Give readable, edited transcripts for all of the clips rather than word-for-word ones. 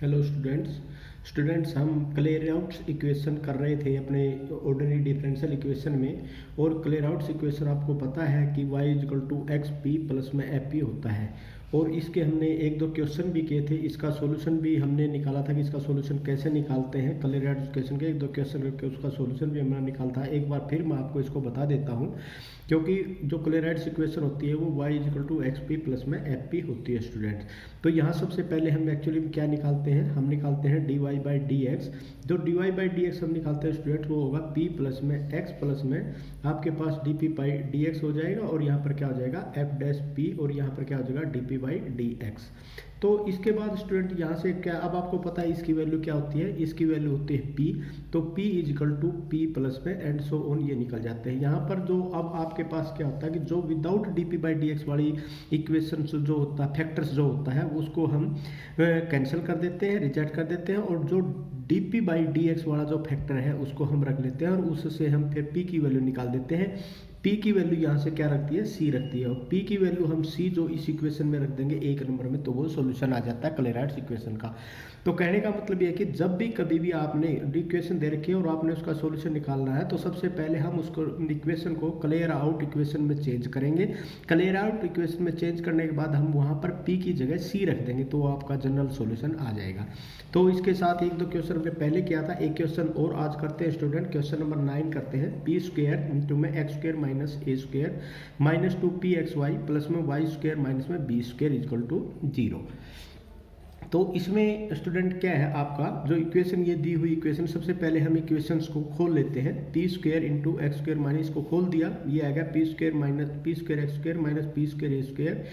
Hello students हम क्लेराउट्स equation कर रहे थे अपने ऑर्डिनरी डिफरेंशियल इक्वेशन में। और क्लेराउट्स इक्वेशन आपको पता है कि y is equal to x p plus में एफ पी होता है। और इसके हमने एक दो क्वेश्चन भी किए थे, इसका सॉल्यूशन भी हमने निकाला था कि इसका सॉल्यूशन कैसे निकालते हैं। क्लेराउट्स इक्वेशन के एक दो क्वेश्चन करके उसका सॉल्यूशन भी हमने निकाला था। एक बार फिर मैं आपको इसको बता देता हूँ, क्योंकि जो क्लेराइट्स इक्वेशन होती है वो y is equal to x p plus में एफ पी होती है स्टूडेंट्स। तो यहाँ सबसे पहले हम एक्चुअली क्या निकालते हैं, हम निकालते हैं dy बाई डी एक्स। जो dy बाई डी एक्स हम निकालते हैं स्टूडेंट वो होगा p प्लस में x प्लस में आपके पास dp बाई डी एक्स हो जाएगा, और यहाँ पर क्या हो जाएगा f डैश p, और यहाँ पर क्या हो जाएगा dp बाई डी एक्स। तो इसके बाद स्टूडेंट यहाँ से क्या, अब आपको पता है इसकी वैल्यू क्या होती है, इसकी वैल्यू होती है p। तो p is equal to p plus में एंड सो ऑन, ये निकल जाते हैं। यहाँ पर जो अब आपके पास क्या होता है कि जो without dp by d x वाली इक्वेशन जो होता है, फैक्टर्स जो होता है उसको हम कैंसिल कर देते हैं, रिजेक्ट कर देते हैं, और जो dp बाई डी एक्स वाला जो फैक्टर है उसको हम रख लेते हैं, और उससे हम फिर p की वैल्यू निकाल देते हैं। p की वैल्यू यहाँ से क्या रखती है, c रखती है, और p की वैल्यू हम c जो इस इक्वेशन में रख देंगे एक नंबर में, तो वो सॉल्यूशन आ जाता है क्लेराइट्स इक्वेशन का। तो कहने का मतलब ये है कि जब भी कभी भी आपने इक्वेशन दे रखी है और आपने उसका सॉल्यूशन निकालना है, तो सबसे पहले हम उसको इक्वेशन को क्लियर आउट इक्वेशन में चेंज करेंगे। क्लियर आउट इक्वेशन में चेंज करने के बाद हम वहाँ पर p की जगह c रख देंगे, तो आपका जनरल सॉल्यूशन आ जाएगा। तो इसके साथ एक दो क्वेश्चन हमने पहले किया था, एक क्वेश्चन और आज करते हैं स्टूडेंट। क्वेश्चन नंबर 9 करते हैं। पी स्क्वायर इंटू में x square minus a square minus 2pxy plus में वाई स्क्वायर माइनस में बी स्क्वायर इजकल टू 0। तो इसमें स्टूडेंट क्या है आपका जो इक्वेशन ये दी हुई इक्वेशन, सबसे पहले हम इक्वेशंस को खोल लेते हैं। P square into x square minus को खोल दिया, ये आएगा p square minus p square x square minus p square a square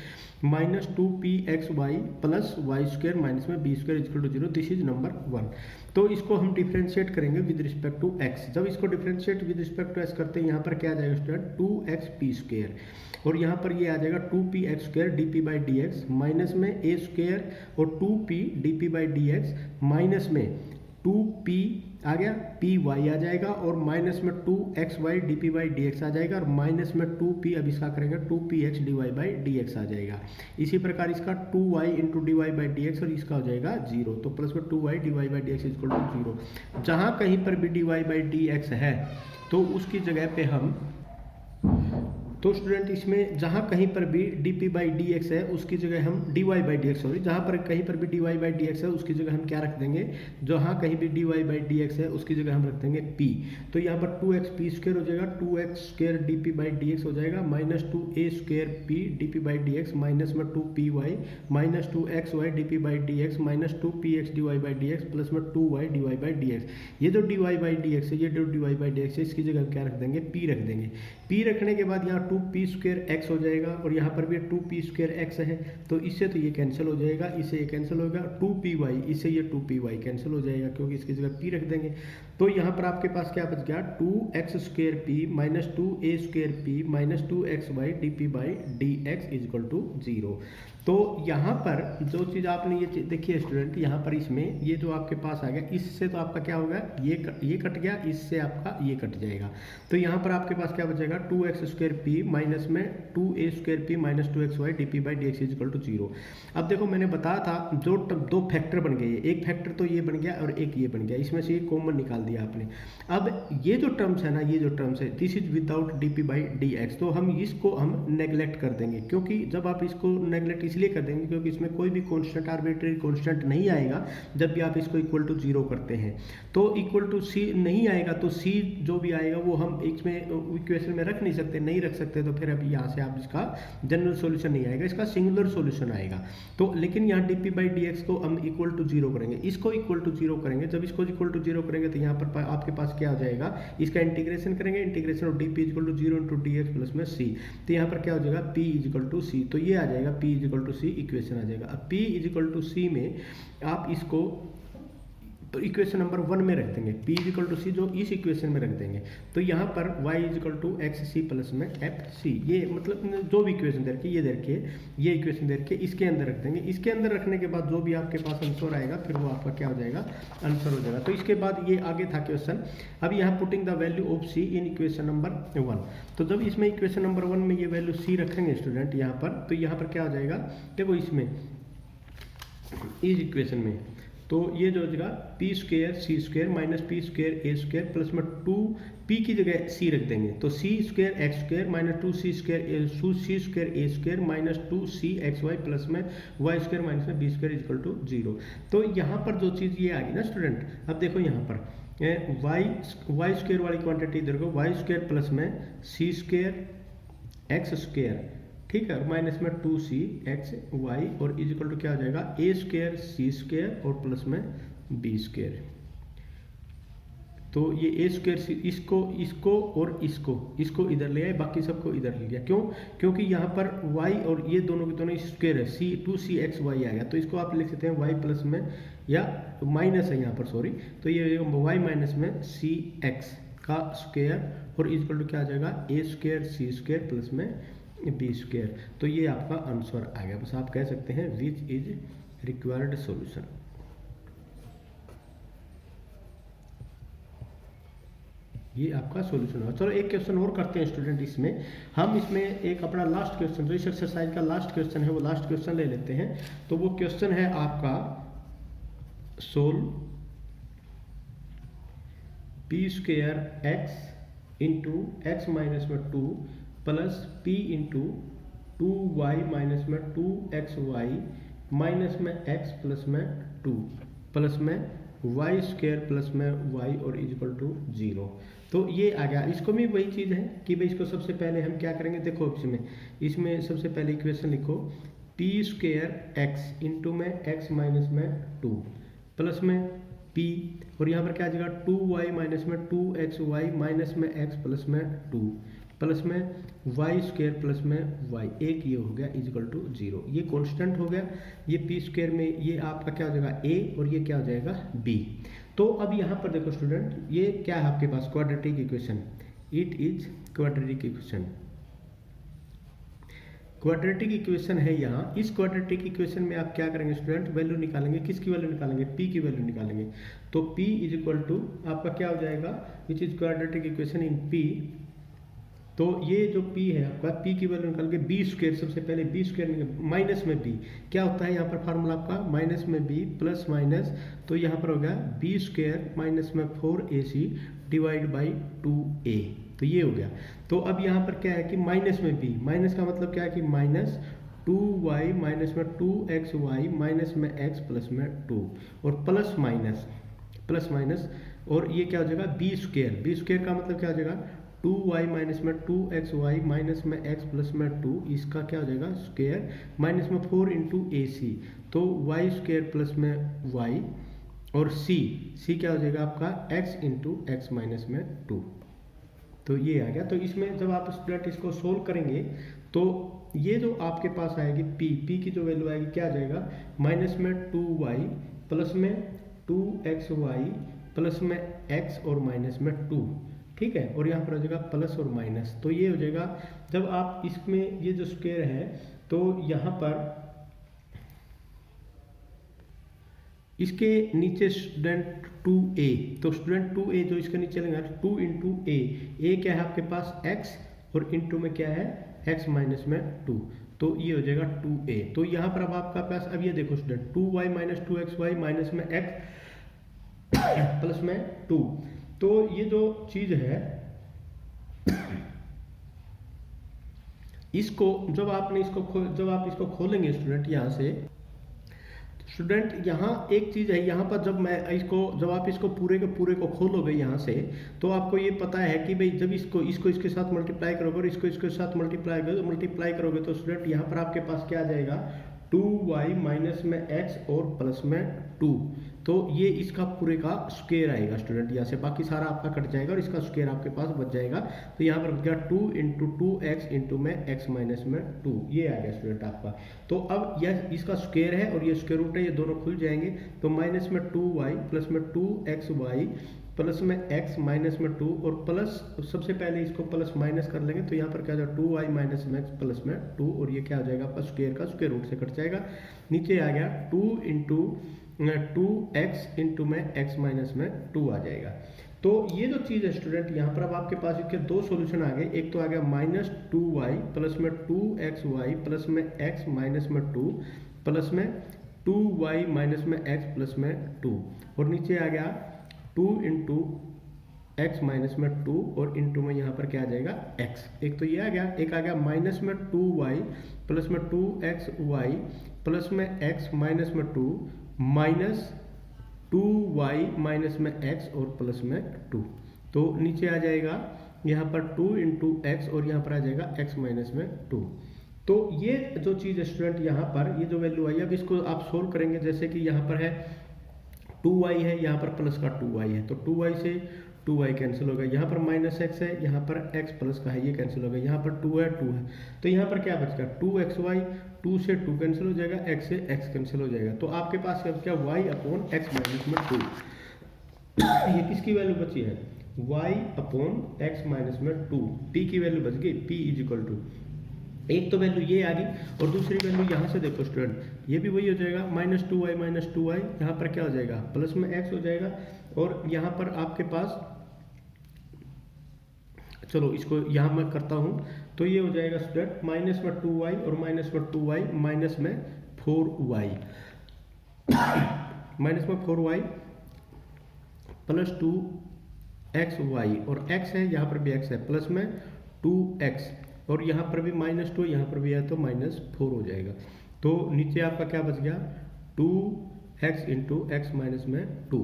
minus 2pxy plus y square minus में b square equal to 0। This is number 1। तो इसको हम differentiate करेंगे विद रिस्पेक्ट टू x। जब इसको differentiate with respect to x करते हैं, यहाँ पर क्या आ जाएगा स्टूडेंट 2x पी स्क्वायर, और यहाँ पर ये आ जाएगा 2p x square D p by d x minus में ए स्क्वायर और 2p D p by d x minus में 2p आ गया पी वाई आ जाएगा, और माइनस में 2xy d p by d x आ जाएगा, और माइनस में 2p, अब इसका करेंगे 2px d y by d x आ जाएगा। इसी प्रकार इसका 2y into d y by d x, और इसका हो जाएगा 0। तो प्लस में 2y d y by d x equal to 0। जहाँ कहीं पर भी d y by d x है तो उसकी जगह पे हम, तो स्टूडेंट इसमें जहाँ कहीं पर भी dp बाई डी एक्स है उसकी जगह हम dy by d x, sorry जहाँ पर कहीं पर भी dy बाई डी एक्स है उसकी जगह हम क्या रख देंगे, जहाँ कहीं भी dy बाई डी एक्स है उसकी जगह हम रख देंगे p। तो यहाँ पर 2x पी स्क्वायर हो जाएगा, 2x square dp by d x हो जाएगा, minus 2a square p dp by d x minus में 2py minus 2xy dp by d x minus 2px dy by d x plus में 2y dy by d x. ये जो dy by d x है, ये जो dy by d x है, इसकी जगह हम क्या रख देंगे, p रख देंगे। p रखने के बाद यहाँ 2p स्क्वायर x हो जाएगा, और यहाँ पर भी 2p स्क्वायर x है, तो इससे तो ये कैंसिल हो जाएगा, इससे ये कैंसिल होगा, 2py इससे ये 2py कैंसिल हो जाएगा क्योंकि इसकी जगह p रख देंगे। तो यहाँ पर आपके पास क्या बच गया, 2x square p minus 2a square p minus 2xy d p by d x is equal to 0। तो यहाँ पर जो चीज़ आपने ये देखिए स्टूडेंट, यहाँ पर इसमें ये जो आपके पास आ गया, इससे तो आपका क्या होगा, ये कट गया, इससे आपका ये कट जाएगा। तो यहाँ पर आपके पास क्या बचेगा, 2x स्क्वायर पी माइनस में 2a square p minus 2xy d p by d x is equal to 0। अब देखो मैंने बताया था जो दो फैक्टर बन गए, एक फैक्टर तो ये बन गया और एक ये बन गया, इसमें से ये कॉमन निकाल दिया आपने। अब ये जो टर्म्स है ना, ये जो टर्म्स है this is without D p by d x, तो हम इसको हम नेग्लेक्ट कर देंगे, क्योंकि जब आप इसको नेग्लेक्ट इसलिए कर देंगे क्योंकि इसमें कोई भी कांस्टेंट आर्बिट्रेरी कांस्टेंट नहीं आएगा जब भी आप इसको इक्वल टू 0 करते हैं। तो इक्वल टू c नहीं आएगा, तो c जो भी आएगा वो हम इसमें इक्वेशन में रख नहीं सकते, नहीं रख सकते, तो फिर अभी यहाँ से आप इसका जनरल सॉल्यूशन नहीं आएगा, इसका सिंगुलर सॉल्यूशन आएगा। तो लेकिन यहाँ D p by d x को हम इक्वल टू 0 करेंगे, इसको इक्वल टू 0 करेंगे। जब इसको इक्वल टू 0 करेंगे तो यहाँ पर आपके पास क्या हो जाएगा, इसका इंटीग्रेशन करेंगे, integration of d p is equal to 0 into d x plus में c। तो यहाँ पर क्या हो जाएगा, p इजकल टू c, तो ये आ जाएगा p is equal to c equation आ जाएगा। अब p इजकल टू c में आप इसको तो इक्वेशन नंबर 1 में रख देंगे, p इजिकल टू सी जो इस इक्वेशन में रख देंगे। तो यहाँ पर y is equal to x c plus में एफ सी, ये मतलब जो भी इक्वेशन दे रखी है, ये दे रखी है, ये इक्वेशन दे रखी है, इसके अंदर रख देंगे। इसके अंदर रखने के बाद जो भी आपके पास आंसर आएगा फिर वो आपका क्या हो जाएगा, आंसर हो जाएगा। तो इसके बाद ये आगे था क्वेश्चन। अब यहाँ putting the value of c in equation number 1। तो जब इसमें इक्वेशन नंबर 1 में ये वैल्यू सी रखेंगे स्टूडेंट यहाँ पर, तो यहाँ पर क्या हो जाएगा, देखो इसमें इस इक्वेशन में तो ये जो हो जाएगा P square C square minus P square ए स्क्वेयर प्लस में 2 पी की जगह सी रख देंगे, तो C square x square minus 2 C square C square ए स्क्वेयर माइनस 2 सी एक्स वाई प्लस में वाई स्क्वेयर माइनस में बी स्क्वेयर इक्वल टू 0। तो यहाँ पर जो चीज़ ये आ गई ना स्टूडेंट, अब देखो यहाँ पर वाई स्क्वेयर वाली क्वांटिटी इधर को वाई स्क्वेयर प्लस में सी स्क्वेयर एक्स स्क्वेयर, ठीक है, माइनस में 2c एक्स वाई और इज इक्वल टू क्या हो जाएगा ए स्क्वेयर सी स्क्वेयर और प्लस में बी स्क्वेयर। तो ये ए स्क्वेयर इसको और इसको इधर ले आए, बाकी सबको इधर ले लिया। क्यों? क्योंकि यहाँ पर y और ये दोनों के दोनों स्क्वेयर है, सी 2c एक्स वाई आ गया, तो इसको आप लिख सकते हैं y प्लस में या माइनस है यहाँ पर, सॉरी, तो ये y माइनस में सी एक्स का स्क्वेयर और इज इक्वल टू क्या आ जाएगा ए स्क्वेयर सी स्क्वेयर प्लस में बी स्क्वेयर। तो ये आपका आंसर आ गया, बस आप कह सकते हैं विच इज रिक्वायर्ड सॉल्यूशन। ये आपका सॉल्यूशन होगा। चलो एक क्वेश्चन और करते हैं स्टूडेंट, इसमें एक अपना लास्ट क्वेश्चन, जो इस एक्सरसाइज का लास्ट क्वेश्चन है वो लास्ट क्वेश्चन ले लेते हैं। तो वो क्वेश्चन है आपका solve P square x into x minus में 2 plus P into 2y minus में 2xy माइनस में x प्लस में 2 प्लस में वाई स्क्वेयर प्लस में y और इज इक्वल टू 0। तो ये आ गया। इसको भी वही चीज़ है कि भाई इसको सबसे पहले हम क्या करेंगे, देखो इसमें सबसे पहले इक्वेशन लिखो पी स्क्वेयर एक्स इंटू में एक्स माइनस में 2 प्लस में p और यहाँ पर क्या आ जाएगा 2y माइनस में 2xy माइनस में x प्लस में 2 प्लस में वाई स्क्वेयर प्लस में वाई, एक ये हो गया इज इक्वल टू 0। ये कांस्टेंट हो गया, ये पी स्क्वेयर में ये आपका क्या हो जाएगा a और ये क्या हो जाएगा b। तो अब यहाँ पर देखो स्टूडेंट, ये क्या है आपके पास quadratic equation, it is quadratic equation. Quadratic equation है यहाँ। इस क्वाड्रेटिक इक्वेशन में आप क्या करेंगे स्टूडेंट, वैल्यू निकालेंगे, किसकी वैल्यू निकालेंगे, p की वैल्यू निकालेंगे। तो p इज इक्वल टू आपका क्या हो जाएगा, which is quadratic equation in p। तो ये जो p है आपका, p की वैल्यू निकाल के बी स्क्वेयर, सबसे पहले बी स्क्वेयर माइनस में b क्या होता है यहाँ पर फार्मूला आपका माइनस में b प्लस माइनस, तो यहाँ पर हो गया बी स्क्वेयर माइनस में 4ac डिवाइड बाई 2a, तो ये हो गया। तो अब यहाँ पर क्या है कि माइनस में b, माइनस का मतलब क्या है कि माइनस 2y माइनस में 2xy माइनस में x प्लस में 2 और प्लस माइनस और ये क्या हो जाएगा बी स्क्वेयर का मतलब क्या हो जाएगा 2y माइनस में 2xy माइनस में x प्लस में 2, इसका क्या हो जाएगा स्क्वेयर माइनस में 4 इंटू ac, तो y स्क्वेयर प्लस में y और c क्या हो जाएगा आपका x इंटू एक्स माइनस में 2। तो ये आ गया। तो इसमें जब आप स्टूडेंट इसको सोल्व करेंगे तो ये जो आपके पास आएगी p की जो वैल्यू आएगी क्या आ जाएगा माइनस में 2y प्लस में 2xy प्लस में x और माइनस में 2, ठीक है, और यहाँ पर आ जाएगा प्लस और माइनस। तो ये हो जाएगा जब आप इसमें ये जो स्क्वायर है तो यहाँ पर इसके नीचे स्टूडेंट 2a, तो स्टूडेंट 2a जो इसके नीचे लेंगे 2 इंटू a क्या है आपके पास x और इंटू में क्या है x माइनस में 2, तो ये हो जाएगा 2a। तो यहाँ पर अब आपका पास अब ये देखो student 2y minus 2xy minus में x प्लस में 2, तो ये जो चीज है इसको जब आप इसको खोलेंगे स्टूडेंट यहाँ से, स्टूडेंट यहाँ एक चीज़ है, यहाँ पर जब आप इसको पूरे के पूरे को खोलोगे यहाँ से, तो आपको ये पता है कि भाई जब इसको इसके साथ मल्टीप्लाई करोगे और इसको इसके साथ मल्टीप्लाई करोगे तो स्टूडेंट यहाँ पर आपके पास क्या आ जाएगा 2y माइनस में x और प्लस में 2, तो ये इसका पूरे का स्क्वायर आएगा स्टूडेंट, यहाँ से बाकी सारा आपका कट जाएगा और इसका स्क्वायर आपके पास बच जाएगा। तो यहाँ पर क्या 2 इंटू 2x इंटू में x माइनस में 2, ये आ गया स्टूडेंट आपका। तो अब यह इसका स्क्वायर है और ये स्क्वायर रूट है, ये दोनों खुल जाएंगे, तो माइनस में 2y प्लस में 2xy प्लस में x माइनस में 2 और प्लस सबसे पहले इसको प्लस माइनस कर लेंगे, तो यहाँ पर क्या हो जाएगा 2y माइनस में x प्लस में 2 और ये क्या हो जाएगा आपका स्क्वायर का स्क्वायर रूट से कट जाएगा। नीचे आ गया 2 इंटू 2x इंटू में x माइनस में 2 आ जाएगा। तो ये जो चीज़ है स्टूडेंट यहाँ पर अब आपके पास इसके दो सॉल्यूशन आ गए, एक तो आ गया माइनस 2y प्लस में 2xy प्लस में x माइनस में 2 प्लस में 2y माइनस में x प्लस में 2, और नीचे आ गया 2 इंटू एक्स माइनस में 2 और इंटू में यहाँ पर क्या आ जाएगा x। एक तो ये आ गया, एक आ गया माइनस में 2y प्लस में 2xy प्लस में x माइनस में 2 माइनस 2y माइनस में x और प्लस में 2। तो नीचे आ जाएगा यहाँ पर 2 इंटू एक्स और यहाँ पर आ जाएगा x माइनस में 2। तो ये जो चीज़ स्टूडेंट यहाँ पर ये जो वैल्यू आई, अब इसको आप सोल्व करेंगे। जैसे कि यहाँ पर है 2y है, यहाँ पर प्लस का 2y है, तो 2y से 2y कैंसिल हो गया। यहाँ पर माइनस x है, यहाँ पर x प्लस का है, ये कैंसिल हो गया। यहाँ पर 2 है, 2 है, तो यहाँ पर क्या बच गया 2xy, 2 से 2 कैंसिल हो जाएगा, x से x कैंसिल हो जाएगा। तो आपके पास क्या बच गया y अपॉन x माइनस में 2। ये किसकी वैल्यू बची है y अपॉन x माइनस में 2, p की वैल्यू बच गई, p इज इक्वल टू, एक तो वैल्यू ये आ गई और दूसरी वैल्यू यहाँ से देखो स्टूडेंट, ये भी वही हो जाएगा माइनस 2y माइनस 2y, यहाँ पर क्या हो जाएगा प्लस में x हो जाएगा। और यहाँ पर आपके पास, चलो इसको यहाँ मैं करता हूँ, तो ये हो जाएगा स्टूडेंट माइनस में 2y और माइनस में 2y माइनस में 4y माइनस में 4y प्लस 2xy और x है, यहाँ पर भी x है, प्लस में 2x और यहाँ पर भी माइनस 2, यहाँ पर भी है तो माइनस 4 हो जाएगा। तो नीचे आपका क्या बच गया 2x इंटू एक्स माइनस में 2।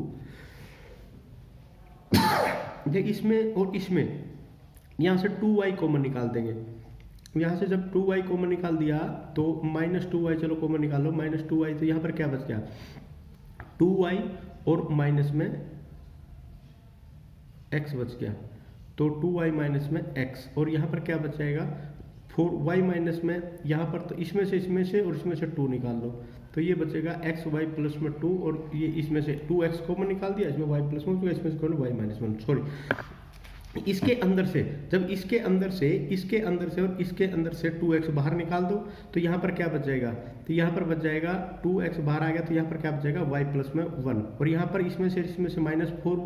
ये इसमें और इसमें यहाँ से 2y कॉमन निकाल देंगे। यहाँ से जब 2y कॉमन निकाल दिया तो माइनस 2y चलो कॉमन निकाल लो, माइनस 2y, तो यहाँ पर क्या बच गया 2y और माइनस में x बच गया, तो 2y माइनस में x और यहाँ पर क्या बच जाएगा 4y माइनस में, यहाँ पर तो इसमें से और इसमें से 2 निकाल लो, तो ये बचेगा xy प्लस में 2 और ये इसमें से 2x कॉमन निकाल दिया, इसमें y प्लस में, इसमें से y माइनस में, सॉरी इसके अंदर से, जब इसके अंदर से और इसके अंदर से 2x बाहर निकाल दो तो यहाँ पर क्या बच जाएगा, तो यहाँ पर बच जाएगा 2x बाहर आ गया तो यहाँ पर क्या बच जाएगा y प्लस में 1 और यहाँ पर इसमें से माइनस 4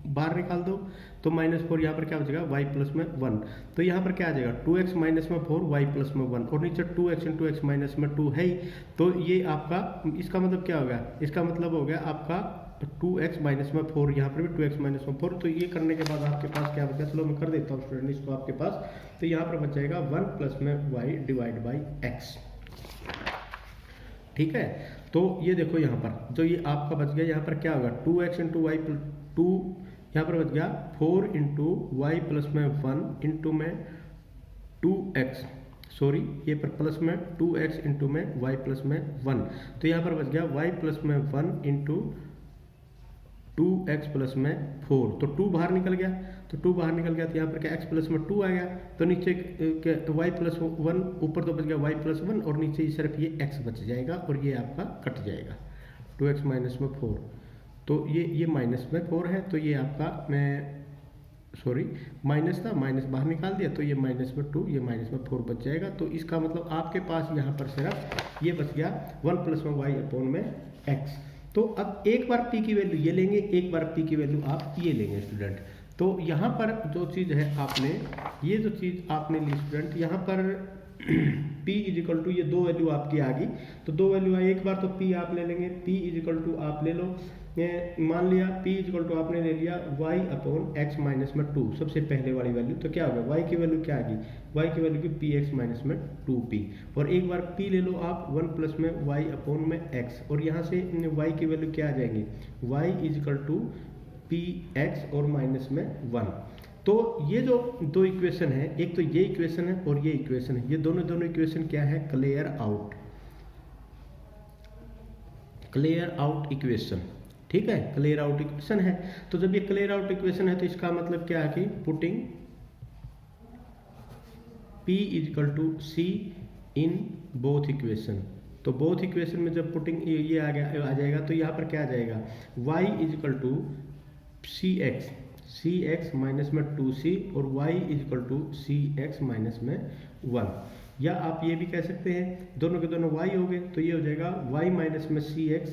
बाहर निकाल दो तो माइनस 4, यहाँ पर क्या बचेगा y प्लस में 1, तो यहाँ पर क्या आ जाएगा 2x माइनस में 4 y प्लस में 1 और नीचे 2x इंटू एक्स माइनस में 2 है ही, तो ये आपका, इसका मतलब क्या होगा, इसका मतलब हो गया आपका 2x माइनस में 4, यहाँ पर भी 2x माइनस में 4। तो ये करने के बाद आपके पास क्या बचा, चलो मैं कर देता हूँ स्टूडेंट इसको आपके पास, तो यहाँ पर बच जाएगा 1 प्लस में y डिवाइड बाई x। ठीक है, तो ये देखो यहाँ पर जो ये आपका बच गया, यहाँ पर क्या होगा 2x इंटू वाई 2, यहाँ पर बच गया 4 इंटू वाई प्लस में 1 इंटू में 2x, सॉरी ये पर प्लस में 2x इंटू में y प्लस में 1, तो यहाँ पर बच गया y प्लस में 1 इंटू 2x प्लस में 4, तो 2 बाहर निकल गया, तो 2 बाहर निकल गया तो यहाँ पर क्या x प्लस में 2 आ गया, तो नीचे y प्लस 1, ऊपर तो बच गया y प्लस 1 और नीचे सिर्फ ये x बच जाएगा और ये आपका कट जाएगा 2x माइनस में 4, तो ये माइनस में 4 है, तो ये आपका सॉरी माइनस था, माइनस बाहर निकाल दिया तो ये माइनस में 2, ये माइनस में 4 बच जाएगा। तो इसका मतलब आपके पास यहाँ पर सिर्फ ये बच गया 1 प्लस में y अपॉन में x। तो अब एक बार p की वैल्यू ये लेंगे, एक बार p की वैल्यू आप ये लेंगे स्टूडेंट। तो यहाँ पर जो चीज़ है आपने, ये जो चीज़ आपने ली स्टूडेंट, यहाँ पर p इज इक्वल टू, ये दो वैल्यू आपकी आ गई, तो दो वैल्यू आई, एक बार तो p आप ले लेंगे, p इज इक्वल टू आप ले लो, मान लिया p इज इक्वल टू आपने ले लिया y अपॉन x माइनस में 2, सबसे पहले वाली वैल्यू, तो क्या होगा y की वैल्यू क्या आ गई, y की वैल्यू की px माइनस में 2p, और एक बार p ले लो आप 1 प्लस में y अपॉन में x, और यहाँ से y की वैल्यू क्या आ जाएंगी, y is equal to px और माइनस में 1। तो ये जो दो इक्वेशन है, एक तो ये इक्वेशन है और ये इक्वेशन है, ये दोनों इक्वेशन क्या है, क्लियर आउट इक्वेशन। ठीक है, क्लियर आउट इक्वेशन है। तो जब ये क्लियर आउट इक्वेशन है तो इसका मतलब क्या है कि putting p is equal to c in both equation, तो बोथ इक्वेशन में जब पुटिंग ये आ जाएगा तो यहाँ पर क्या आ जाएगा, y is equal to cx minus में 2c और y is equal to cx minus में 1, या आप ये भी कह सकते हैं दोनों के दोनों y हो गए तो ये हो जाएगा y माइनस में cx,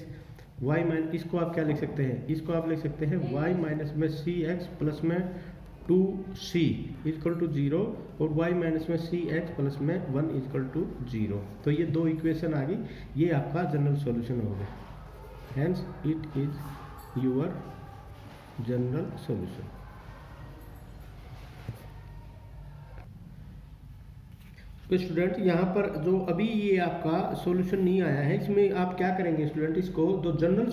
y माइनस, इसको आप क्या लिख सकते हैं, इसको आप लिख सकते हैं y माइनस में cx प्लस में टू सी इजकल टू 0 और y माइनस में सी एक्स प्लस में 1 इजकल टू 0। तो ये दो इक्वेशन आ गई, ये आपका जनरल सॉल्यूशन हो गया। Hence it is your general solution. तो स्टूडेंट यहाँ पर जो अभी ये आपका सॉल्यूशन नहीं आया है, इसमें आप क्या करेंगे स्टूडेंट, इसको जो जनरल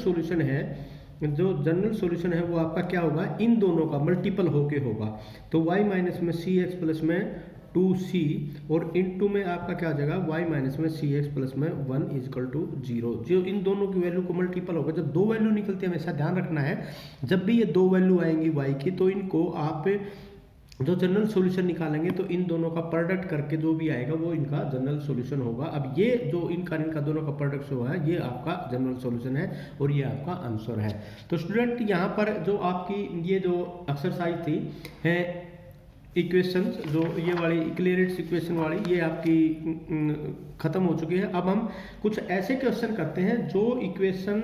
सॉल्यूशन है वो आपका क्या होगा, इन दोनों का मल्टीपल होके होगा। तो y माइनस में सी एक्स प्लस में 2c और इनटू में आपका क्या हो जाएगा, y माइनस में सी एक्स प्लस में 1 इजकल टू 0। जो इन दोनों की वैल्यू को मल्टीपल होगा, जब दो वैल्यू निकलती है हमेशा ध्यान रखना है, जब भी ये दो वैल्यू आएंगी y की, तो इनको आप जो जनरल सॉल्यूशन निकालेंगे तो इन दोनों का प्रोडक्ट करके जो भी आएगा वो इनका जनरल सॉल्यूशन होगा। अब ये जो इनका दोनों का प्रोडक्ट हुआ है, ये आपका जनरल सॉल्यूशन है और ये आपका आंसर है। तो स्टूडेंट यहाँ पर जो आपकी ये जो एक्सरसाइज थी है इक्वेशंस, जो ये वाली क्लियरेट्स इक्वेशन वाली, ये आपकी खत्म हो चुकी है। अब हम कुछ ऐसे क्वेश्चन करते हैं जो इक्वेशन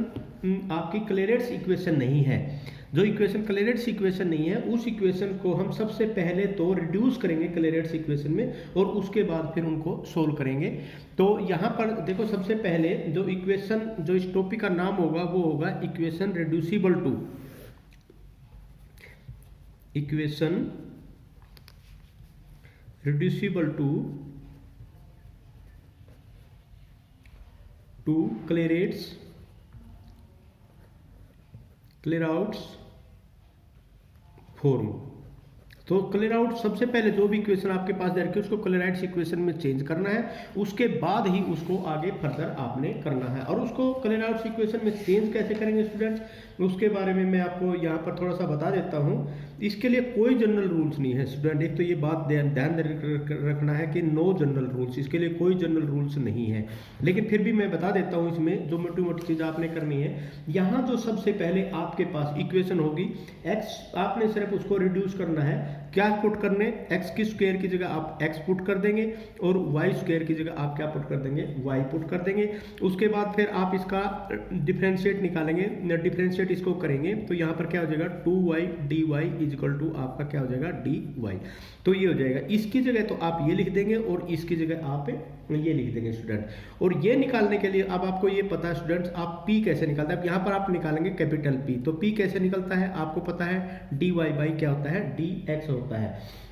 आपकी क्लियरेट्स इक्वेशन नहीं है। जो इक्वेशन क्लियरेट्स इक्वेशन नहीं है, उस इक्वेशन को हम सबसे पहले तो रिड्यूस करेंगे क्लियरेट्स इक्वेशन में और उसके बाद फिर उनको सोल्व करेंगे। तो यहाँ पर देखो, सबसे पहले जो इक्वेशन, जो इस टॉपिक का नाम होगा वो होगा इक्वेशन रिड्यूसिबल टू क्लियरआउट्स फॉर्म। तो क्लियर आउट सबसे पहले जो भी इक्वेशन आपके पास दे रखी है उसको क्लियराइट्स इक्वेशन में चेंज करना है, उसके बाद ही उसको आगे फर्दर आपने करना है। और उसको क्लियर आउट इक्वेशन में चेंज कैसे करेंगे स्टूडेंट्स, उसके बारे में मैं आपको यहाँ पर थोड़ा सा बता देता हूँ। इसके लिए कोई जनरल रूल्स नहीं है स्टूडेंट, एक तो ये बात ध्यान रखना है कि नो जनरल रूल्स, इसके लिए कोई जनरल रूल्स नहीं है। लेकिन फिर भी मैं बता देता हूँ, इसमें जो मोटी मोटी चीज़ आपने करनी है, यहाँ जो सबसे पहले आपके पास इक्वेशन होगी x, आपने सिर्फ उसको रिड्यूस करना है। क्या पुट करने, x की स्क्वायर की जगह आप x पुट कर देंगे और y स्क्वायर की जगह आप क्या पुट कर देंगे, y पुट कर देंगे। उसके बाद फिर आप इसका डिफरेंशिएट निकालेंगे, डिफरेंशिएट इसको करेंगे तो यहाँ पर क्या हो जाएगा 2y dy इजिकल टू आपका क्या हो जाएगा dy। तो ये हो जाएगा, इसकी जगह तो आप ये लिख देंगे और इसकी जगह आप ये लिख देंगे स्टूडेंट। और ये निकालने के लिए अब आपको ये पता है स्टूडेंट्स, आप p कैसे निकालते हैं। अब यहाँ पर आप निकालेंगे कैपिटल P, तो p कैसे निकलता है आपको पता है, dy बाई क्या होता है, dx होता है।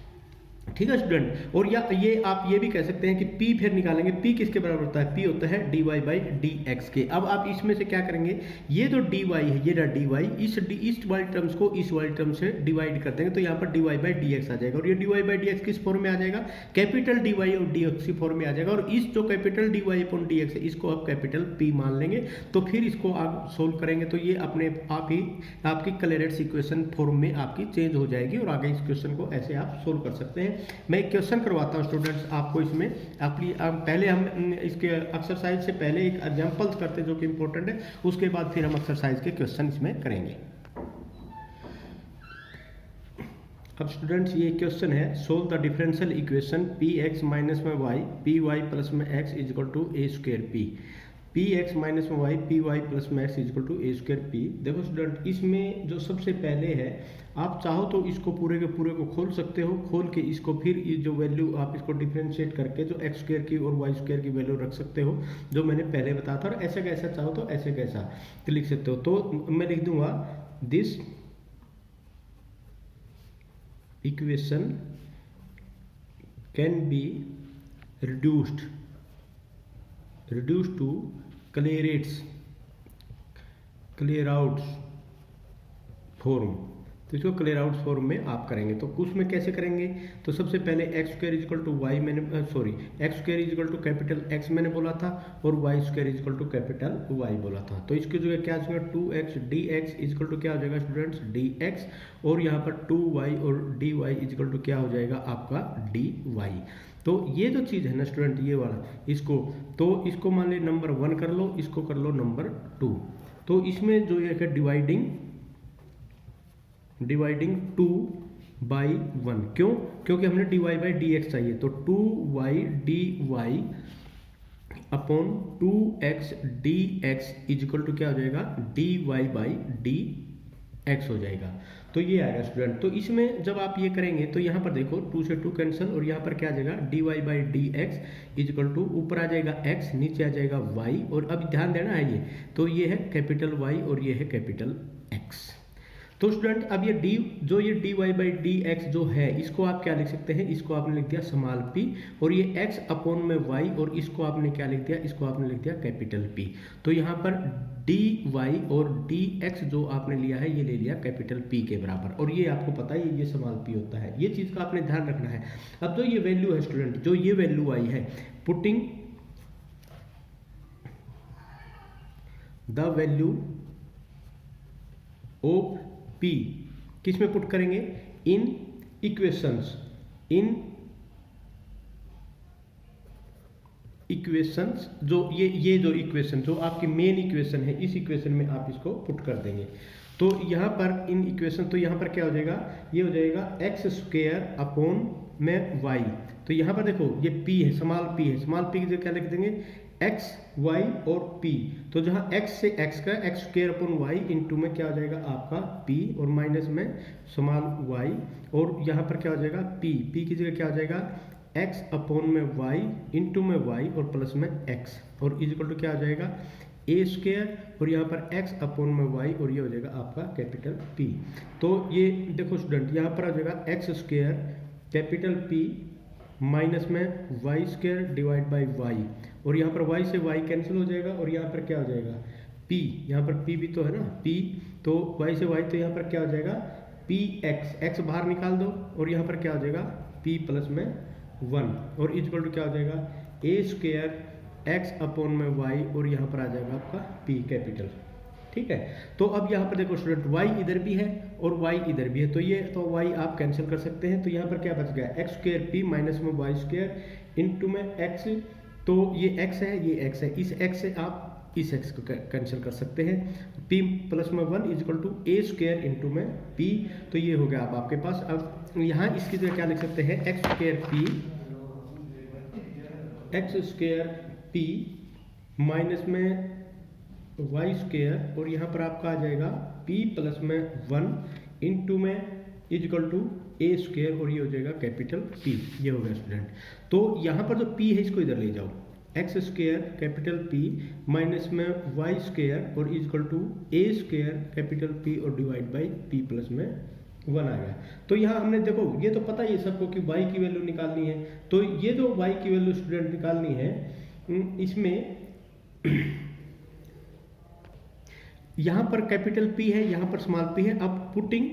ठीक है स्टूडेंट। और या ये आप ये भी कह सकते हैं कि p फिर निकालेंगे, p किसके बराबर होता है, p होता है dy बाई dx के। अब आप इसमें से क्या करेंगे, ये जो dy है, ये रहा dy, इस वाली टर्म्स को इस वाली टर्म से डिवाइड कर देंगे तो यहाँ पर dy बाई dx आ जाएगा। और ये dy बाई dx किस फॉर्म में आ जाएगा, कैपिटल dy और dx की फॉर्म में आ जाएगा। और इस जो कैपिटल dy अपॉन dx है, इसको आप कैपिटल p मान लेंगे। तो फिर इसको आप सोल्व करेंगे तो ये अपने आप ही आपकी क्लियरेट्स इक्वेशन फॉर्म में आपकी चेंज हो जाएगी और आगे इस क्वेश्चन को ऐसे आप सोल्व कर सकते हैं। मैं एक क्वेश्चन करवाता हूं स्टूडेंट्स आपको इसमें, पहले हम इसके एक्सरसाइज से पहले एक एग्जांपल्स करते हैं जो कि इंपॉर्टेंट है, उसके बाद फिर हम एक्सरसाइज के क्वेश्चन इसमें करेंगे। अब स्टूडेंट्स ये क्वेश्चन है, solve the differential equation p x minus में वाई पी वाई प्लस में x is equal to a square p x minus में वाई पी वाई प्लस में x is equal to a square p. देखो student, इसमें जो सबसे पहले है, आप चाहो तो इसको पूरे के पूरे को खोल सकते हो, खोल के इसको फिर ये जो वैल्यू आप इसको डिफरेंशिएट करके जो एक्स स्क्वायर की और वाई स्क्वायर की वैल्यू रख सकते हो, जो मैंने पहले बताया था। और ऐसे कैसा चाहो तो ऐसे कैसा लिख सकते हो। तो मैं लिख दूंगा this equation can be reduced to clear outs form. तो इसको क्लियर आउट फॉर्म में आप करेंगे। तो उसमें कैसे करेंगे, तो सबसे पहले x square is equal to y x square is equal to capital x मैंने बोला था और y square is equal to capital y बोला था। तो इसकी जगह क्या हो जाएगा 2x dx इजिकल टू क्या हो जाएगा स्टूडेंट्स dx, और यहाँ पर 2y और dy इजिकल टू क्या हो जाएगा आपका dy। तो ये जो चीज़ है ना स्टूडेंट, ये वाला इसको मान ली नंबर 1 कर लो, इसको कर लो नंबर 2। तो इसमें जो ये है डिवाइडिंग 2 बाई 1, क्यों, क्योंकि हमने dy बाई dx चाहिए। तो 2y dy upon 2x dx is equal to क्या हो जाएगा dy बाई एक्स हो जाएगा। तो ये आएगा स्टूडेंट। तो इसमें जब आप ये करेंगे तो यहाँ पर देखो 2 से 2 कैंसिल, और यहाँ पर क्या आ जाएगा dy by d x is equal to ऊपर आ जाएगा x, नीचे आ जाएगा y, और अब ध्यान देना है ये, तो ये है कैपिटल Y और ये है कैपिटल X। तो स्टूडेंट अब ये dy बाई डी एक्स जो है इसको आप क्या लिख सकते हैं, इसको आपने लिख दिया स्मॉल p, और ये x अपॉन में y, और इसको आपने क्या लिख दिया, इसको आपने लिख दिया कैपिटल P। तो यहाँ पर dy और dx जो आपने लिया है ये ले लिया कैपिटल P के बराबर, और ये आपको पता है ये स्मॉल p होता है, ये चीज़ का आपने ध्यान रखना है। अब जो ये वैल्यू है स्टूडेंट, जो ये वैल्यू आई है, putting the value of p किस में पुट करेंगे, इन इक्वेशंस, जो ये जो इक्वेशन जो आपकी मेन इक्वेशन है, इस इक्वेशन में आप इसको पुट कर देंगे। तो यहाँ पर इन इक्वेशन, तो यहाँ पर क्या हो जाएगा, ये हो जाएगा एक्स स्क्वायर अपॉन में y। तो यहाँ पर देखो ये p है, स्मॉल p है, स्मॉल p की जगह क्या लिख देंगे x y और p। तो जहाँ x से x का x square upon y into में क्या हो जाएगा आपका p, और माइनस में स्मॉल y, और यहाँ पर क्या हो जाएगा p की जगह क्या हो जाएगा x अपॉन में y इंटू में y और प्लस में x, और इजिकल टू क्या हो जाएगा ए स्क्वायर, और यहाँ पर x अपॉन में y, और ये हो जाएगा आपका कैपिटल P। तो ये देखो स्टूडेंट यहाँ पर आ जाएगा x square capital P minus में y square divide by y, और यहाँ पर y से y कैंसिल हो जाएगा, और यहाँ पर क्या हो जाएगा p, यहाँ पर p भी तो है ना p, तो y से y, तो यहाँ पर क्या हो जाएगा x बाहर निकाल दो, और यहाँ पर क्या हो जाएगा p प्लस में 1, और इक्वल टू क्या हो जाएगा ए स्क्वायर एक्स अपॉन में y, और यहाँ पर आ जाएगा आपका p कैपिटल। ठीक है, तो अब यहाँ पर देखो स्टूडेंट y इधर भी है और y इधर भी है, तो ये तो y आप कैंसिल कर सकते हैं। तो यहाँ पर क्या बच गया एक्स स्क्वायर p माइनस में y स्क्वायर इंटू में x, तो ये x है ये x है, इस x से आप इस x को कैंसिल कर सकते हैं। p प्लस में 1 is equal to a square into में p, तो ये हो गया अब आपके पास। अब यहाँ इसकी जगह क्या लिख सकते हैं एक्स स्क्वायर p माइनस में y स्क्वायर, और यहाँ पर आपका आ जाएगा p प्लस में 1 इंटू में इजिकल टू ए स्क्वायर, और ये हो जाएगा कैपिटल P। ये हो गया स्टूडेंट। तो यहाँ पर जो p है इसको इधर ले जाओ, x square capital P minus में y स्क्वायर और is equal to a square capital P, और डिवाइड बाई p प्लस में 1 आ गया। तो यहाँ हमने देखो ये तो पता ही है सबको कि y की वैल्यू निकालनी है, तो ये जो y की वैल्यू स्टूडेंट निकालनी है इसमें यहाँ पर कैपिटल P है, यहाँ पर स्मॉल p है। अब putting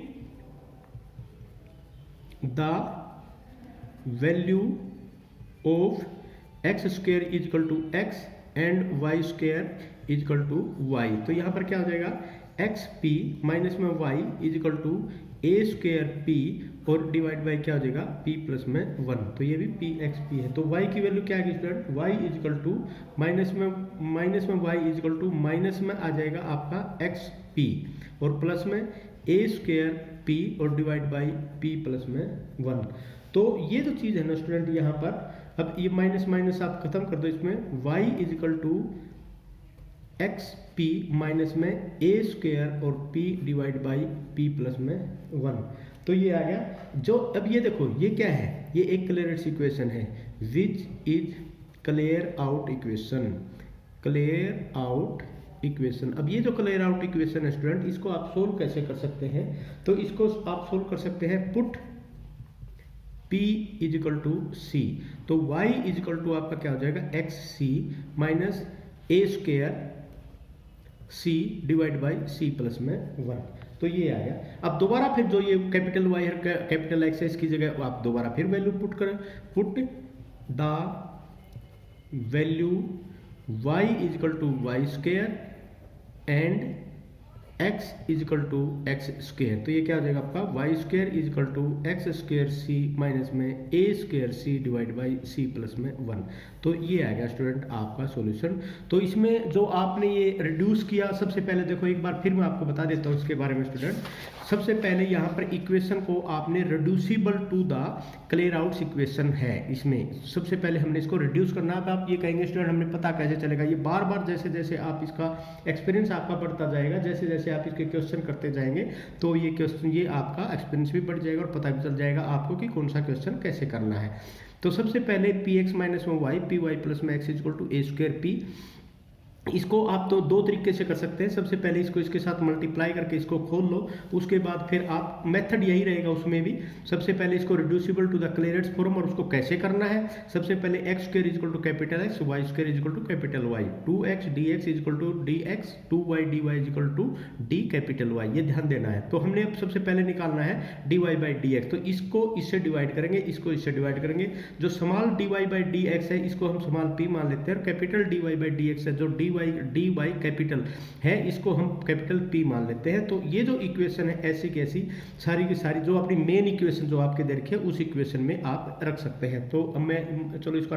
the value of x square is equal to x and y square is equal to y, तो यहाँ पर क्या हो जाएगा एक्स पी माइनस में y is equal to a square p, और डिवाइड बाई क्या हो जाएगा p प्लस में 1, तो ये भी पी एक्स पी है। तो y की वैल्यू क्या है student, y is equal to minus में y इजिकल टू माइनस में आ जाएगा आपका एक्स पी, और प्लस में ए स्क्वायर पी, और डिवाइड बाई p प्लस में 1। तो ये जो चीज़ है ना स्टूडेंट यहाँ पर, अब ये माइनस माइनस आप खत्म कर दो, इसमें y is equal to x p minus में ए स्क्वायर और p divide by p plus में 1, तो ये आ गया। जो अब ये देखो ये क्या है, ये एक क्लियरेंस इक्वेशन है which is clear out equation. अब ये जो क्लियर आउट इक्वेशन है स्टूडेंट, इसको आप सोल्व कैसे कर सकते हैं, तो इसको आप सोल्व कर सकते हैं put p is equal to c, तो y इजिकल टू आपका क्या हो जाएगा x c minus a square c divide by c plus में 1, तो ये आ गया। अब दोबारा फिर जो ये कैपिटल Y और कैपिटल X है इसकी जगह आप दोबारा फिर वैल्यू पुट करें, put the value y is equal to y square and x equal to x square, तो ये क्या हो जाएगा आपका y square is equal to x square c minus में a square c divide by c plus में 1, तो ये आ गया स्टूडेंट आपका सॉल्यूशन। तो इसमें जो आपने ये रिड्यूस किया, सबसे पहले देखो एक बार फिर मैं आपको बता देता हूँ इसके बारे में स्टूडेंट। सबसे पहले यहाँ पर इक्वेशन को आपने reducible to the Clairaut's equation है, इसमें सबसे पहले हमने इसको रिड्यूस करना है। आप ये कहेंगे स्टूडेंट हमें पता कैसे चलेगा, ये बार बार जैसे जैसे आप इसका एक्सपीरियंस आपका बढ़ता जाएगा, जैसे जैसे जैसे आप इसके क्वेश्चन करते जाएंगे तो ये क्वेश्चन, ये आपका एक्सपीरियंस भी बढ़ जाएगा और पता भी चल जाएगा आपको कि कौन सा क्वेश्चन कैसे करना है। तो सबसे पहले पी एक्स माइनस में वाई, पी वाई प्लस में x equal to a square p, इसको आप तो दो तरीके से कर सकते हैं। सबसे पहले इसको इसके साथ मल्टीप्लाई करके इसको खोल लो, उसके बाद फिर आप मेथड यही रहेगा उसमें भी। सबसे पहले इसको reducible to the Clairaut's form, और उसको कैसे करना है, सबसे पहले x square equal to capital x, y square equal to capital y, 2x dx equal to dx, 2y dy equal to d capital y, ये ध्यान देना है। तो हमने अब सबसे पहले निकालना है dy बाई dx, तो इसको इससे डिवाइड करेंगे, इसको इससे डिवाइड करेंगे। जो स्मॉल dy बाई dx है इसको हम स्मॉल p मान लेते हैं, और कैपिटल dy बाई dx है जो dy कैपिटल है इसको हम कैपिटल P मान लेते हैं। तो ये जो इक्वेशन है ऐसी की ऐसी सारी की सारी जो अपनी मेन इक्वेशन जो आपके दे रखी है उस इक्वेशन में आप रख सकते हैं। तो अब मैं चलो इसका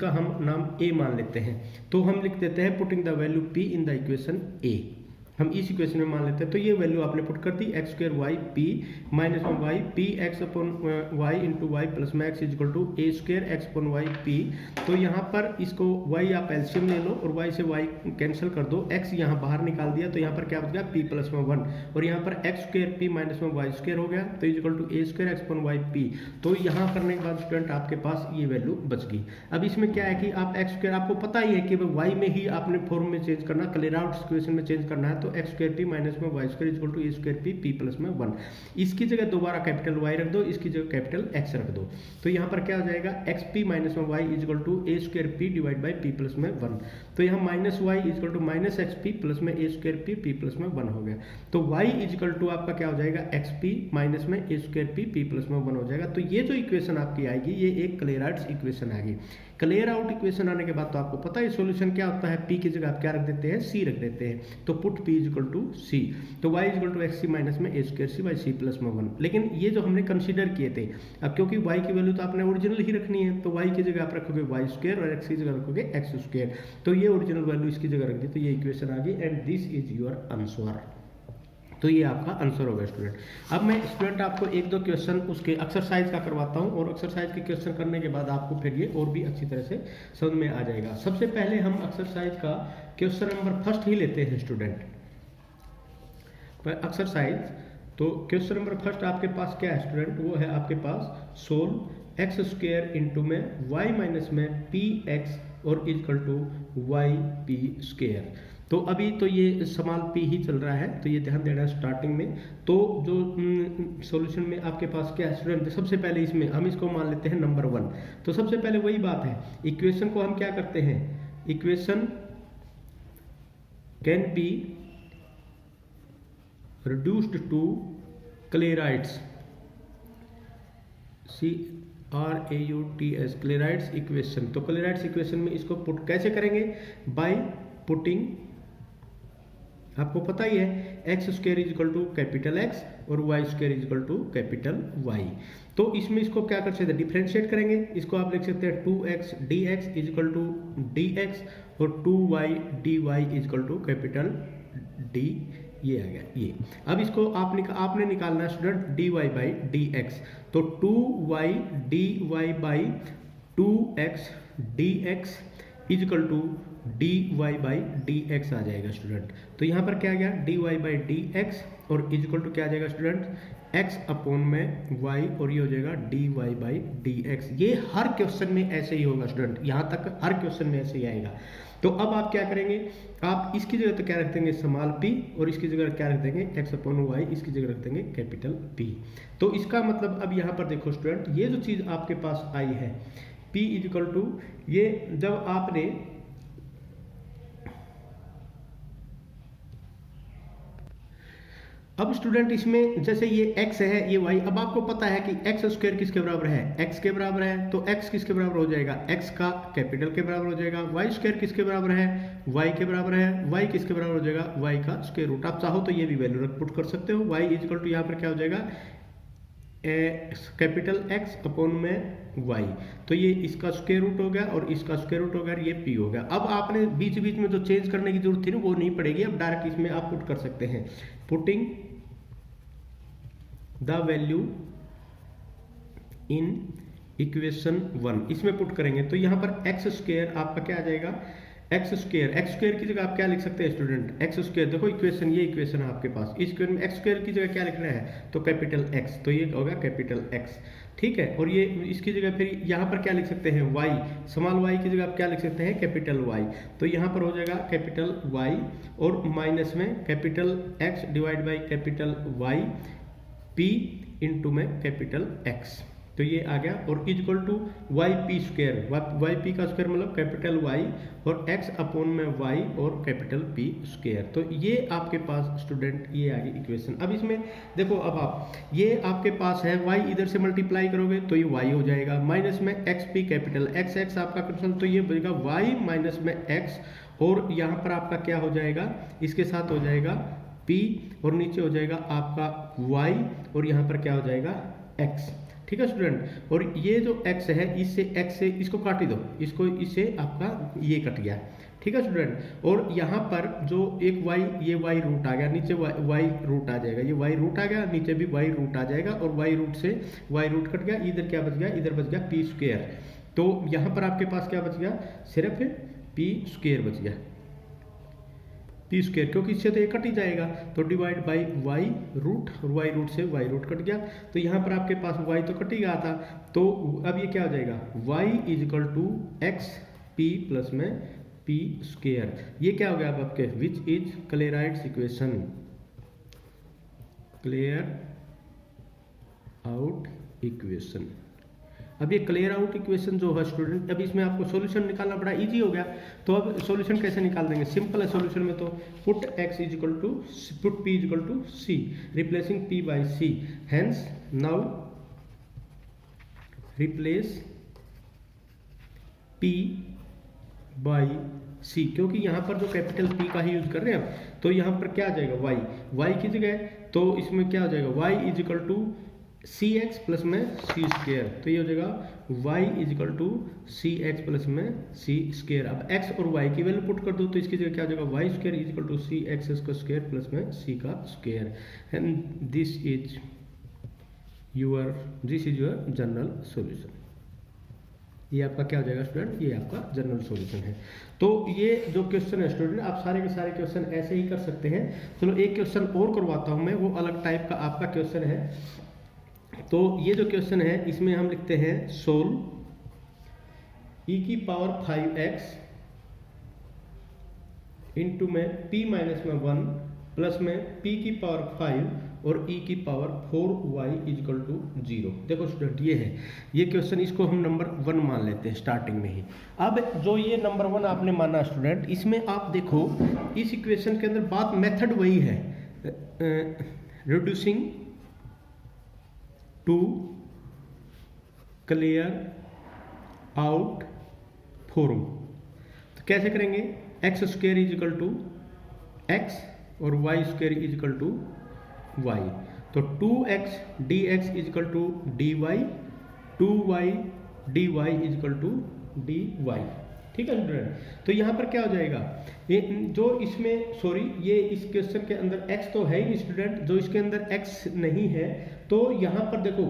हम नाम A मान लेते हैं। तो हम लिख देते हैं putting the value P in the equation A, हम इस इक्वेशन में मान लेते हैं। तो ये वैल्यू आपने पुट कर दी, x square y p minus में y p x upon y into y plus में x equal to a square x upon y p. तो यहाँ पर इसको वाई आप एलसीएम ले लो और वाई से वाई कैंसिल कर दो, एक्स यहाँ बाहर निकाल दिया तो यहाँ पर क्या हो गया पी प्लस में 1, और यहाँ पर एक्स स्क्वायर पी माइनस में वाई स्क्वायर हो गया तो equal to a square x upon y p. तो यहाँ करने के बाद स्टूडेंट आपके पास ये वैल्यू बच गई। अब इसमें क्या है कि आप एक्स स्क्वायर, आपको पता ही है कि वाई में ही आपने फॉर्म में चेंज करना, क्लेराउट इक्वेशन में चेंज करना है। तो एक्स स्क्वायर पी माइनस में y square equal to a square p p plus में 1, इसकी जगह दोबारा कैपिटल वाई रख दो, इसकी जगह कैपिटल एक्स रख दो। तो यहाँ पर क्या हो जाएगा एक्स पी माइनस में y equal to a square p divide by p plus में 1। तो यहाँ minus y equal to minus x p plus में a square p p plus में 1 हो गया। तो वाई इक्वल टू आपका क्या हो जाएगा एक्स पी माइनस में a square p p plus में 1 हो जाएगा। तो ये जो इक्वेशन आपकी आएगी ये एक क्लेराउट इक्वेशन आएगी। क्लियर आउट इक्वेशन आने के बाद तो आपको पता है सॉल्यूशन क्या होता है, पी की जगह आप क्या रख देते हैं सी रख देते हैं। तो put p equal to c, तो y equal to x c minus में a square c by c plus में 1। लेकिन ये जो हमने कंसीडर किए थे, अब क्योंकि वाई की वैल्यू तो आपने ओरिजिनल ही रखनी है तो वाई की जगह आप रखोगे वाई स्क्वायर और एक्स की जगह रखोगे एक्स स्क्वायर। तो ये ओरिजिनल वैल्यू इसकी जगह रख दी, तो ये इक्वेशन आ गई and this is your answer. तो ये आपका आंसर होगा स्टूडेंट। अब मैं स्टूडेंट आपको एक दो क्वेश्चन उसके एक्सरसाइज का करवाता हूँ और एक्सरसाइज के क्वेश्चन करने के बाद आपको फिर ये और भी अच्छी तरह से समझ में आ जाएगा। सबसे पहले हम एक्सरसाइज का क्वेश्चन नंबर फर्स्ट ही लेते हैं स्टूडेंट एक्सरसाइज। तो क्वेश्चन नंबर फर्स्ट आपके पास क्या है स्टूडेंट, वो है आपके पास सोल्व एक्स स्क्वायर इंटू में वाई माइनस में पी एक्स और equal to y p square. तो अभी तो ये सवाल पी ही चल रहा है तो ये ध्यान देना है स्टार्टिंग में। तो जो सॉल्यूशन में आपके पास क्या है स्टूडेंट, सबसे पहले इसमें हम इसको मान लेते हैं नंबर 1। तो सबसे पहले वही बात है, इक्वेशन को हम क्या करते हैं, equation can be reduced to Clairaut's, CRAUTS Clairaut's equation. तो क्लेराइड्स इक्वेशन में इसको पुट कैसे करेंगे, बाय पुटिंग, आपको पता ही है x square is equal to capital x और y square is equal to capital y. तो इसमें इसको क्या कर सकते हैं, डिफरेंशिएट करेंगे। इसको आप लिख सकते हैं 2x dx is equal to dx और 2y dy is equal to capital D, ये आ गया ये। अब इसको आपने निकालना है स्टूडेंट dy बाई dx। तो 2y dy by 2x dx is equal to dy by dx आ जाएगा स्टूडेंट। तो यहाँ पर क्या आ गया dy बाई dx और इज इक्वल टू क्या आ जाएगा स्टूडेंट x अपॉन में y और ये हो जाएगा dy बाई dx। ये हर क्वेश्चन में ऐसे ही होगा स्टूडेंट, यहाँ तक हर क्वेश्चन में ऐसे ही आएगा। तो अब आप क्या करेंगे, आप इसकी जगह तो क्या रख देंगे स्मॉल p और इसकी जगह क्या रख देंगे x अपॉन y, इसकी जगह रख देंगे कैपिटल P। तो इसका मतलब अब यहाँ पर देखो स्टूडेंट, ये जो चीज़ आपके पास आई है p इज इक्वल टू, ये जब आपने अब स्टूडेंट इसमें जैसे ये x है ये y, अब आपको पता है कि x स्क्वायर किसके बराबर है, x के बराबर है। तो x किसके बराबर हो जाएगा, x का कैपिटल के बराबर हो जाएगा। y स्क्वायर किसके बराबर है, y के बराबर है। y किसके बराबर हो जाएगा, y का स्क्वायर रूट। आप चाहो तो ये भी वैल्यू पुट कर सकते हो, y इज इक्वल टू यहाँ पर क्या हो जाएगा कैपिटल x अपॉन में y। तो ये इसका स्क्वायर रूट हो गया और इसका स्क्वायर रूट हो गया, ये p हो गया। अब आपने बीच बीच में जो चेंज करने की जरूरत थी ना वो नहीं पड़ेगी, अब डायरेक्ट इसमें आप पुट कर सकते हैं। Putting the value in equation 1, इसमें पुट करेंगे तो यहाँ पर एक्स स्क्वायर आपका क्या आ जाएगा, एक्स स्क्वायर की जगह आप क्या लिख सकते हैं स्टूडेंट, एक्स स्क्वायर। देखो इक्वेशन, ये इक्वेशन है आपके पास, इस इक्वेशन में एक्स स्क्वायर की जगह क्या लिखना है, तो कैपिटल एक्स, तो ये होगा कैपिटल एक्स, ठीक है। और ये इसकी जगह फिर यहाँ पर क्या लिख सकते हैं, वाई, स्मॉल वाई की जगह आप क्या लिख सकते हैं, कैपिटल वाई। तो यहाँ पर हो जाएगा कैपिटल वाई और माइनस में capital x divide by capital y p into में कैपिटल एक्स, तो ये आ गया। और equal to y p square, y p का स्क्वायर मतलब कैपिटल वाई और एक्स अपॉन में वाई और कैपिटल पी स्क्वायर। तो ये आपके पास स्टूडेंट ये आ गई इक्वेशन। अब इसमें देखो, अब आप ये आपके पास है वाई, इधर से मल्टीप्लाई करोगे तो ये वाई हो जाएगा, माइनस में x P capital x, x आपका कैपिटल, तो ये बनेगा वाई माइनस में एक्स, और यहाँ पर आपका क्या हो जाएगा, इसके साथ हो जाएगा पी और नीचे हो जाएगा आपका वाई और यहाँ पर क्या हो जाएगा एक्स, ठीक है स्टूडेंट। और ये जो x है, इससे x से इसको काट ही दो, इसको इससे आपका ये कट गया, ठीक है स्टूडेंट। और यहाँ पर जो एक y, ये y रूट आ गया, नीचे y रूट आ जाएगा, ये y रूट आ गया, नीचे भी y रूट आ जाएगा, और y रूट से y रूट कट गया, इधर क्या बच गया, इधर बच गया पी स्क्वायर। तो यहाँ पर आपके पास क्या बच गया, सिर्फ पी स्क्वायर बच गया, पी स्क्वायर, क्योंकि इससे तो ये कट ही जाएगा, तो डिवाइड बाई वाई रूट, और वाई रूट से वाई रूट कट गया, तो यहाँ पर आपके पास वाई तो कट ही गया था, तो अब ये क्या हो जाएगा, y is equal to x p plus में पी स्क्वायर। ये क्या हो गया अब आपके, which is Clairaut's equation, clear out equation. अब ये क्लियर आउट इक्वेशन जो है स्टूडेंट, अब इसमें आपको सॉल्यूशन निकालना बड़ा इजी हो गया। तो अब सॉल्यूशन कैसे निकाल देंगे, सिंपल है सॉल्यूशन में, तो put x is equal to, put p is equal to c, replacing p by c, hence now replace p by c, क्योंकि यहाँ पर जो कैपिटल P का ही यूज कर रहे हैं अब, तो यहाँ पर क्या आ जाएगा y की जगह, तो इसमें क्या हो जाएगा y is equal to c x plus में सी स्क्वेयर, तो ये हो जाएगा y is equal to c x plus में सी स्क्वेयर। अब x और y की वैल्यू पुट कर दो, तो इसकी जगह क्या हो जाएगा, y square is equal to c x का स्क्वेयर प्लस में c का square, and this is your general solution. ये आपका क्या हो जाएगा स्टूडेंट, ये आपका जनरल सॉल्यूशन है। तो ये जो क्वेश्चन है स्टूडेंट, आप सारे के सारे क्वेश्चन ऐसे ही कर सकते हैं। चलो एक क्वेश्चन और करवाता हूँ मैं, वो अलग टाइप का आपका क्वेश्चन है। तो ये जो क्वेश्चन है, इसमें हम लिखते हैं सोल्व e की पावर 5x इंटू में p माइनस में 1 प्लस में p की पावर 5 और e की पावर 4y इजकल टू 0। देखो स्टूडेंट, ये है ये क्वेश्चन, इसको हम नंबर 1 मान लेते हैं स्टार्टिंग में ही। अब जो ये नंबर 1 आपने माना स्टूडेंट, इसमें आप देखो इस इक्वेशन के अंदर बात मेथड वही है, reducing to clear out form. तो कैसे करेंगे, x square is equal to x और y square is equal to y, तो 2x dx is equal to dy, 2y dy is equal to dy, ठीक है स्टूडेंट। तो यहाँ पर क्या हो जाएगा, ये जो इसमें सॉरी ये इस क्वेश्चन के अंदर x तो है ही स्टूडेंट, जो इसके अंदर x नहीं है, तो यहाँ पर देखो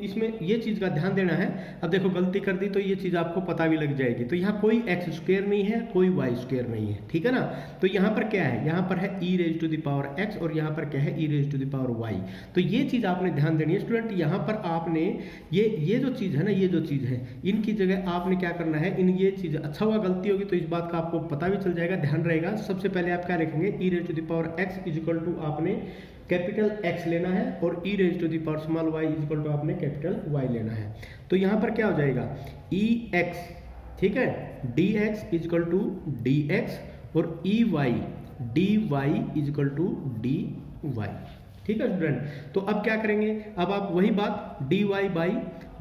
इसमें ये चीज़ का ध्यान देना है। अब देखो गलती कर दी तो ये चीज़ आपको पता भी लग जाएगी। तो यहाँ कोई एक्स स्क्वायर नहीं है, कोई वाई स्क्वायर नहीं है, ठीक है ना। तो यहाँ पर क्या है, यहाँ पर है e raise to the power x और यहाँ पर क्या है e raise to the power y. तो ये चीज़ आपने ध्यान देनी है स्टूडेंट। यहाँ पर आपने ये जो चीज़ है ना, ये जो चीज़ है, इनकी जगह आपने क्या करना है, इन ये चीज़ अच्छा हुआ गलती होगी तो इस बात का आपको पता भी चल जाएगा, ध्यान रहेगा। सबसे पहले आप क्या लिखेंगे, e raise to the power x is equal to आपने कैपिटल X लेना है और e raise to the power small y is equal to आपने कैपिटल Y लेना है। तो यहाँ पर क्या हो जाएगा, ex, ठीक है, dx is equal to dx और ey dy is equal to dy, ठीक है स्टूडेंट। तो अब क्या करेंगे, अब आप वही बात dy बाई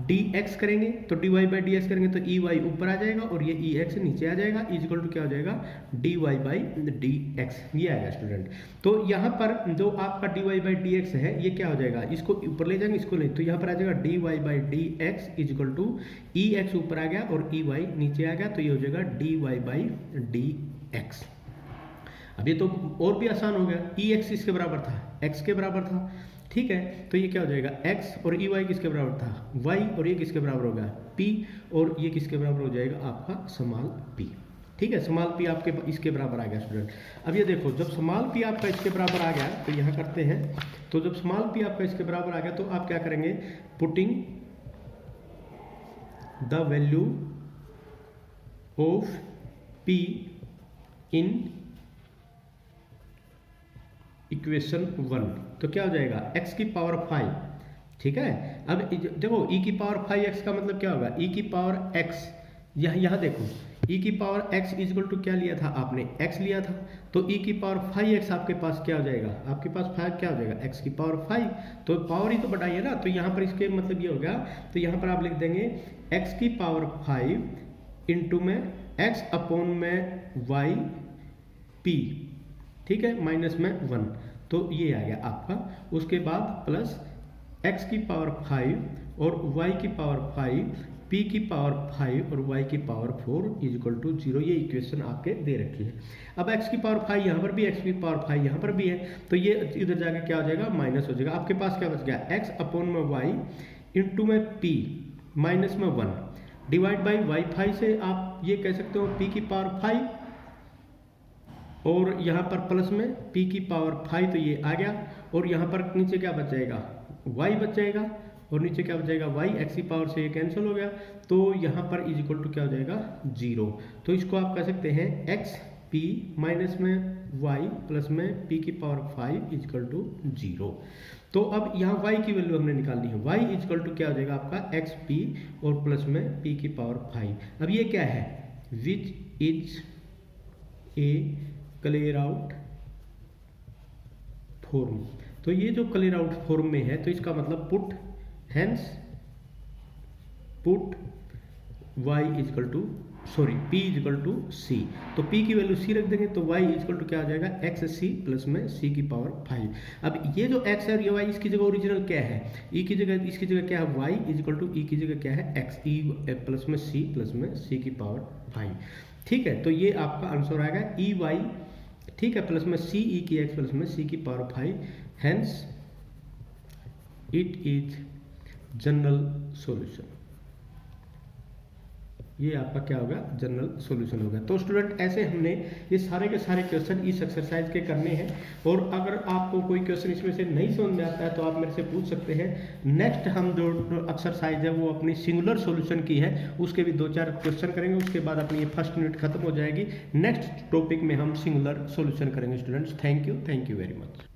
dx करेंगे, तो dy बाई dx करेंगे तो ey ऊपर आ जाएगा और ये ex नीचे आ जाएगा, इज इक्वल टू क्या हो जाएगा dy बाई dx, ये आएगा स्टूडेंट। तो यहाँ पर जो आपका dy बाई dx है ये क्या हो जाएगा, इसको ऊपर ले जाएंगे, इसको ले, तो यहाँ पर आ जाएगा dy by dx is equal to ex ऊपर आ गया और ey नीचे आ गया, तो ये हो जाएगा dy बाई dx। अब ये तो और भी आसान हो गया, ex किसके बराबर था, x के बराबर था, ठीक है। तो ये क्या हो जाएगा, x और ey किसके बराबर था, y, और ये किसके बराबर हो गया p, और ये किसके बराबर हो जाएगा आपका स्मॉल p, ठीक है, स्मॉल पी आपके इसके बराबर आ गया स्टूडेंट। अब ये देखो, जब स्मॉल पी आपका इसके बराबर आ गया तो यहाँ करते हैं, तो जब स्मॉल पी आपका इसके बराबर आ गया तो आप क्या करेंगे, putting the value of P in equation 1, तो क्या हो जाएगा x की पावर 5, ठीक है। अब देखो e की पावर 5x का मतलब क्या होगा, e की पावर x, यहाँ देखो e की पावर x इक्वल टू क्या लिया था आपने, x लिया था, तो e की पावर 5x आपके पास क्या हो जाएगा, आपके पास 5 क्या हो जाएगा, x की पावर 5, तो पावर ही तो बढ़ाइए ना, तो यहाँ पर इसके मतलब ये होगा, तो यहाँ पर आप लिख देंगे x की पावर 5 इंटू में x अपॉन में y p, ठीक है, माइनस में 1, तो ये आ गया आपका। उसके बाद प्लस x की पावर 5 और y की पावर 5, p की पावर 5 और y की पावर 4 इज इक्वल टू 0, ये इक्वेशन आपके दे रखी है। अब x की पावर 5 यहाँ पर भी, x की पावर 5 यहाँ पर भी है, तो ये इधर जाके क्या हो जाएगा, माइनस हो जाएगा। आपके पास क्या बच गया, x अपॉन में y इंटू में p माइनस में 1 डिवाइड बाई वाई 5 से आप ये कह सकते हो p की पावर 5 और यहाँ पर प्लस में p की पावर 5, तो ये आ गया, और यहाँ पर नीचे क्या बच जाएगा, y बच जाएगा, और नीचे क्या बच जाएगा y, x की पावर से ये कैंसिल हो गया, तो यहाँ पर इज इक्वल टू क्या हो जाएगा 0। तो इसको आप कह सकते हैं x p माइनस में y प्लस में p की पावर 5 इज इक्वल टू 0। तो अब यहाँ y की वैल्यू हमने निकालनी है, y इज इक्वल टू क्या हो जाएगा आपका x p और प्लस में p की पावर 5। अब ये क्या है, which is a clear out form, तो ये जो क्लियर आउट फॉर्म में है, तो इसका मतलब put hence put y is equal to p is equal to c, तो p की वैल्यू c रख देंगे, तो y इजकल टू क्या हो जाएगा xc प्लस में c की पावर 5। अब ये जो x है और ये y, इसकी जगह ओरिजिनल क्या है, e की जगह, इसकी जगह क्या है y इजकल टू e की जगह क्या है x, e प्लस में c प्लस में c की पावर 5, ठीक है। तो ये आपका आंसर आएगा ई वाई, ठीक है, प्लस में सी ई की एक्स प्लस में सी की power 5, hence it is general solution. ये आपका क्या होगा, जनरल सॉल्यूशन होगा। तो स्टूडेंट ऐसे हमने ये सारे के सारे क्वेश्चन इस एक्सरसाइज के करने हैं, और अगर आपको कोई क्वेश्चन इसमें से नहीं समझ में आता है तो आप मेरे से पूछ सकते हैं। नेक्स्ट हम जो एक्सरसाइज है वो अपनी सिंगुलर सॉल्यूशन की है, उसके भी 2-4 क्वेश्चन करेंगे, उसके बाद अपनी ये फर्स्ट यूनिट खत्म हो जाएगी। नेक्स्ट टॉपिक में हम सिंगुलर सॉल्यूशन करेंगे students. Thank you very much.